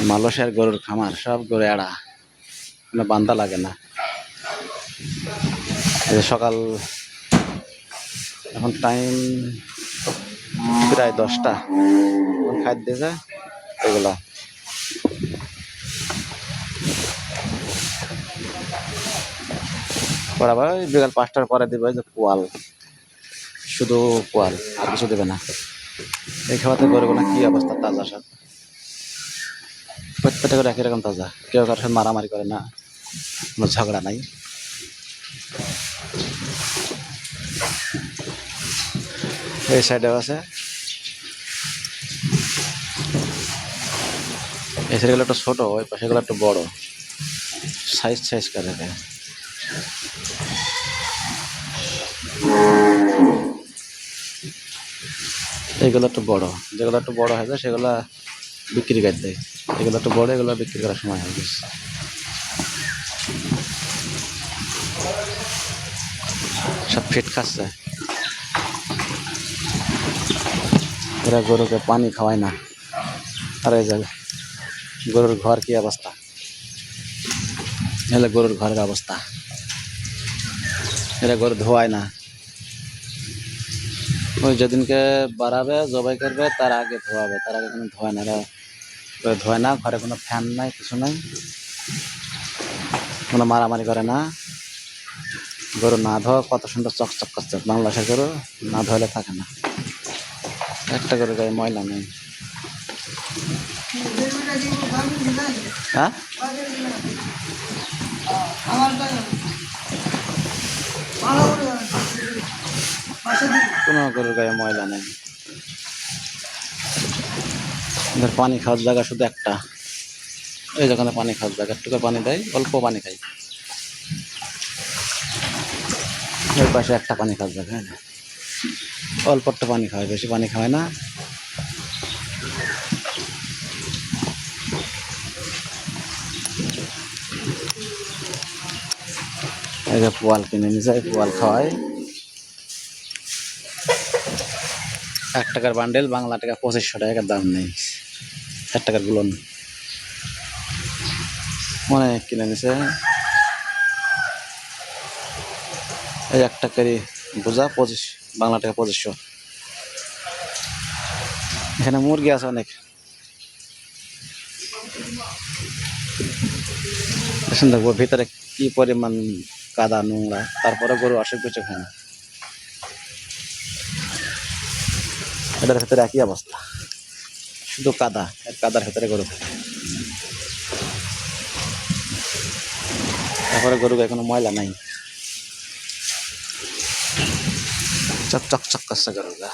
মালয়েশিয়ার গরুর খামার, সব গরু এড়া, কোনো বান্ধা লাগে না। সকাল এখন টাইম প্রায় 10টা, খাদ্য দিয়েছে এগুলা। পর আবার বিকাল 5টার পরে দেবে যে কোয়াল, শুধু কোয়াল, আর কিছু দেবে না। এই খাওয়াতে গরুগুলো কি অবস্থা, তাজা সব, প্রত্যেকটা করে একই রকম তাজা, কেউ কারোর সাথে মারামারি করে না, কোনো ঝগড়া নাই। এই সাইডেও আছে, এই সাইডগুলো একটু ছোট, ওই পাশেগুলো একটু বড়, সাইজ করে দেয়। এইগুলো একটু বড়, যেগুলো একটু বড় হয়ে যায় সেগুলো বিক্রি করে দেয়। এগুলো একটু বড়, এগুলো বিক্রি করার সময় হয়ে গেছে। সব ফিট খাচ্ছে, এরা গরুকে পানি খাওয়ায় না। আর এই জায়গায় গরুর ঘর কি অবস্থা, এলে গরুর ঘরের অবস্থা। এরা গরু ধোয়ায় না, ওই যেদিনকে বাড়াবে জবাই করবে তার আগে ধোয়াবে, তার আগে কোনো ধোয় না। এরা ধোয় না, ঘরে কোনো ফ্যান নাই, কিছু নাই, কোনো মারামারি করে না। গরু না ধোয়া কত সুন্দর চকচক করছে, বাংলাদেশের গরু না ধোয়ালে থাকে না। একটা গরু গায়ে ময়লা নেই। হ্যাঁ, কোনো গরুর গায়ে ময়লা নেই। এদের পানি খাওয়ার জায়গা শুধু একটা, এই যেখানে পানি খাওয়ার জায়গা, একটু পানি দেয়, অল্প পানি খাই। ওই পাশে একটা পানি খাওয়ার জায়গা, অল্প একটা পানি খাওয়ায়, বেশি পানি খাওয়ায় না। এই যে পোয়াল কিনে নিয়ে যায়, পোয়াল খাওয়ায়। 1 টাকার বান্ডেল, বাংলা টাকা 2500 টাকার দাম নেই। 1 টাকার গুলন অনেক কিনে নিছে। এই 1 টাকারই বোঝা 25, বাংলা টাকা 2500। এখানে মুরগি আছে অনেক, দেখবো ভিতরে কি পরিমাণ কাদা নোংরা, তারপরে গরু অসুখ কিছু খায় না। এটার ভিতরে একই অবস্থা, শুধু কাদা, কাদার ভিতরে গরু থাকে। তারপরে গরু গায়ে কোনো ময়লা নাই, চকচক করছে গরু গা।